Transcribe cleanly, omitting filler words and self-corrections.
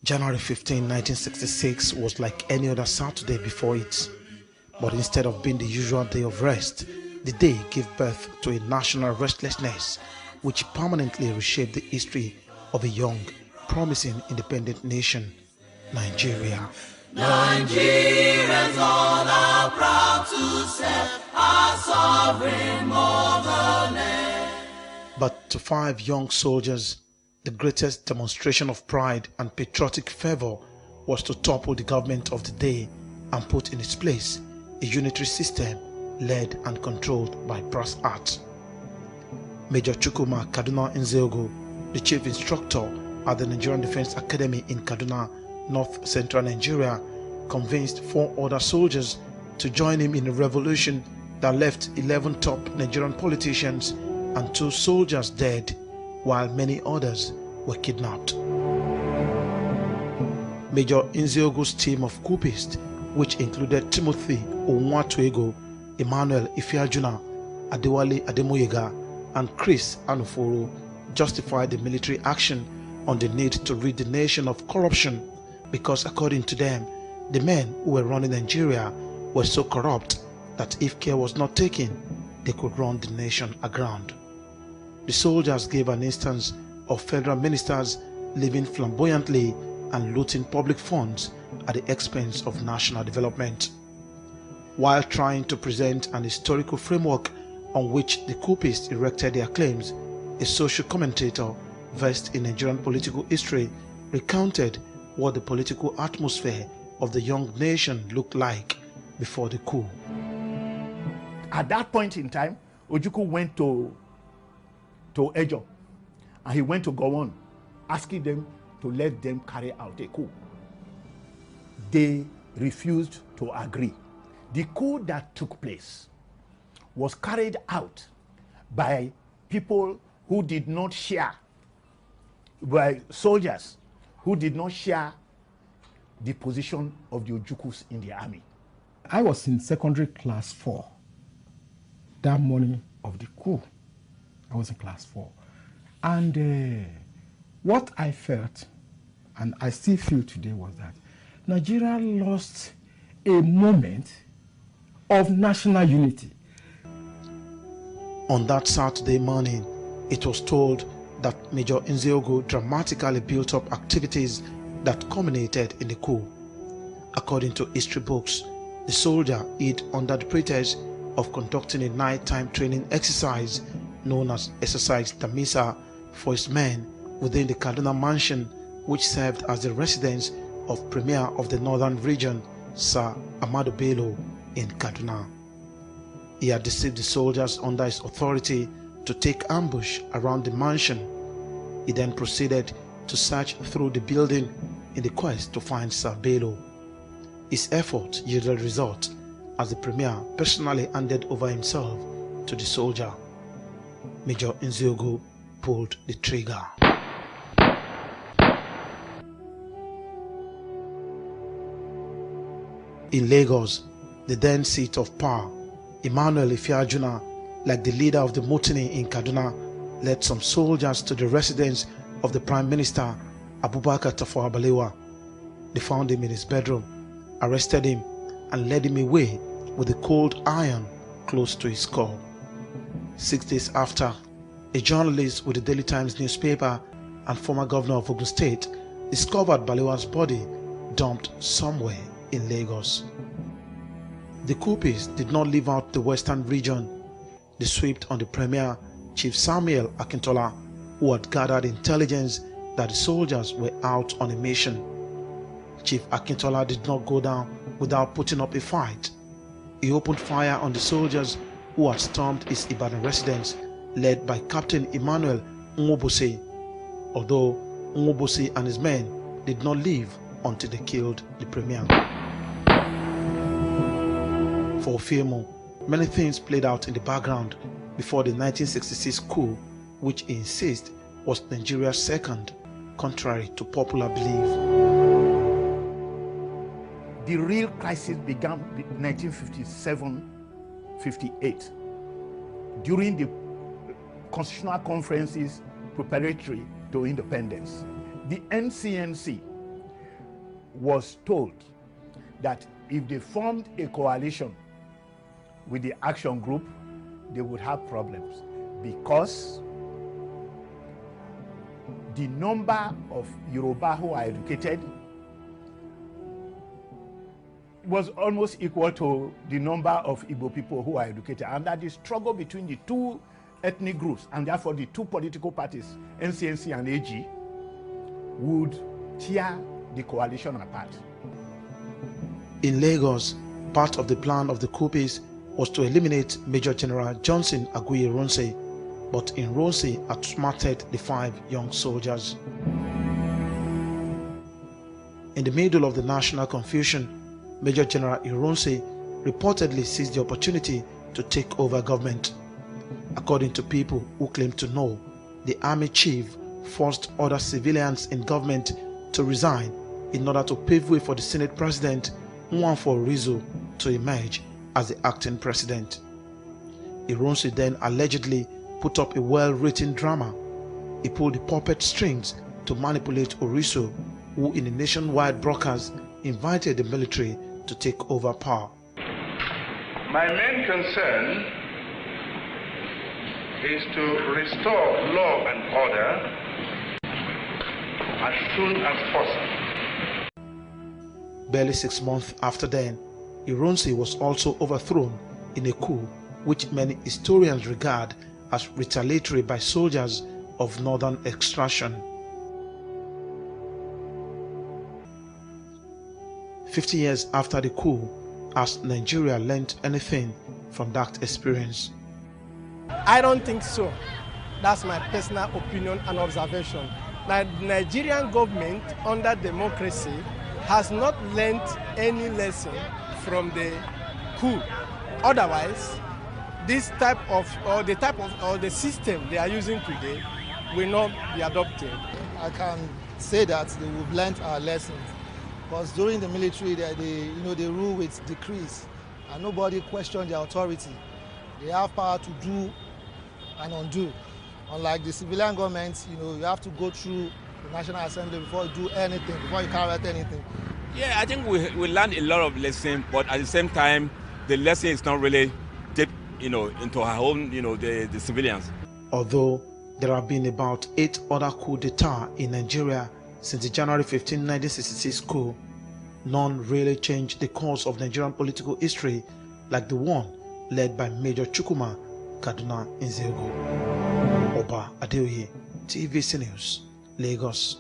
January 15, 1966 was like any other Saturday before it. But instead of being the usual day of rest, the day gave birth to a national restlessness which permanently reshaped the history of a young, promising independent nation, Nigeria. Nigerians all are proud to serve our sovereign motherland. But to 5 young soldiers, the greatest demonstration of pride and patriotic fervor was to topple the government of the day and put in its place a unitary system led and controlled by brass arts. Major Chukwuma Kaduna Nzeogo, the chief instructor at the Nigerian Defense Academy in Kaduna, North Central Nigeria, convinced 4 other soldiers to join him in a revolution that left 11 top Nigerian politicians and 2 soldiers dead, while many others were kidnapped. Major Nzeogo's team of coupists, which included Timothy Onwatuego, Emmanuel Ifeajuna, Adewale Ademoyega, and Chris Anuforo, justified the military action on the need to rid the nation of corruption because, according to them, the men who were running Nigeria were so corrupt that if care was not taken, they could run the nation aground. The soldiers gave an instance of federal ministers living flamboyantly and looting public funds at the expense of national development. While trying to present an historical framework on which the coupists erected their claims, a social commentator versed in Nigerian political history recounted what the political atmosphere of the young nation looked like before the coup. At that point in time, Ojukwu went to Ejo, and he went to Gowon, asking them to let them carry out a coup. They refused to agree. The coup that took place was carried out by people who did not share, by soldiers who did not share the position of the Ojukus in the army. I was in secondary class 4 that morning of the coup. I was in class 4. And what I felt, and I still feel today, was that Nigeria lost a moment of national unity. On that Saturday morning, it was told that Major Nzeogo dramatically built up activities that culminated in the coup. According to history books, the soldier hid under the pretext of conducting a nighttime training exercise known as Exercise Damisa for his men within the Kaduna mansion, which served as the residence of Premier of the Northern Region, Sir Ahmadu Bello, in Kaduna. He had deceived the soldiers under his authority to take ambush around the mansion. He then proceeded to search through the building in the quest to find Sir Bello. His effort yielded result as the Premier personally handed over himself to the soldier. Major Nzeogo pulled the trigger. In Lagos, the then seat of power, Emmanuel Ifeajuna, like the leader of the mutiny in Kaduna, led some soldiers to the residence of the Prime Minister Abubakar Tafawa Balewa. They found him in his bedroom, arrested him, and led him away with a cold iron close to his skull. 6 days after, a journalist with the Daily Times newspaper and former governor of Ogun State discovered Balewa's body dumped somewhere in Lagos. The coupists did not leave out the western region. They swept on the Premier, Chief Samuel Akintola, who had gathered intelligence that the soldiers were out on a mission. Chief Akintola did not go down without putting up a fight. He opened fire on the soldiers who had stormed his Ibadan residence, led by Captain Emmanuel Nwobose, although Nwobose and his men did not leave until they killed the Premier. For Ofemo, many things played out in the background before the 1966 coup, which he insists was Nigeria's second, contrary to popular belief. The real crisis began in 1957-58, during the constitutional conferences preparatory to independence. The NCNC was told that if they formed a coalition with the action group, they would have problems because the number of Yoruba who are educated was almost equal to the number of Igbo people who are educated, and that the struggle between the two ethnic groups and therefore the two political parties, NCNC and AG, would tear the coalition apart. In Lagos, part of the plan of the coupists was to eliminate Major General Johnson Aguiyi Ironsi, but Ironsi outsmarted the 5 young soldiers. In the middle of the national confusion, Major General Ironsi reportedly seized the opportunity to take over government. According to people who claim to know, the army chief forced other civilians in government to resign in order to pave way for the Senate President Nwafor Rizzo to emerge as the acting president. Ironsi then allegedly put up a well-written drama. He pulled the puppet strings to manipulate Rizzo, who in a nationwide broadcast invited the military to take over power. My main concern is to restore law and order as soon as possible. Barely 6 months after then, Ironsi was also overthrown in a coup which many historians regard as retaliatory by soldiers of northern extraction. 50 years after the coup, has Nigeria learned anything from that experience? I don't think so. That's my personal opinion and observation. Now, the Nigerian government under democracy has not learned any lesson from the coup. Otherwise, this type of, or the system they are using today will not be adopted. I can say that we've learned our lessons. Because during the military, they rule with decrees, and nobody questions their authority. They have power to do and undo. Unlike the civilian government, you have to go through the National Assembly before you do anything, before you carry out anything. Yeah, I think we learned a lot of lessons, but at the same time, the lesson is not really deep, into our own, the civilians. Although there have been about 8 other coups d'etat in Nigeria since the January 15, 1966 coup, none really changed the course of Nigerian political history like the one led by Major Chukwuma Kaduna Nzego. Oba Adeoye, TVC News, Lagos.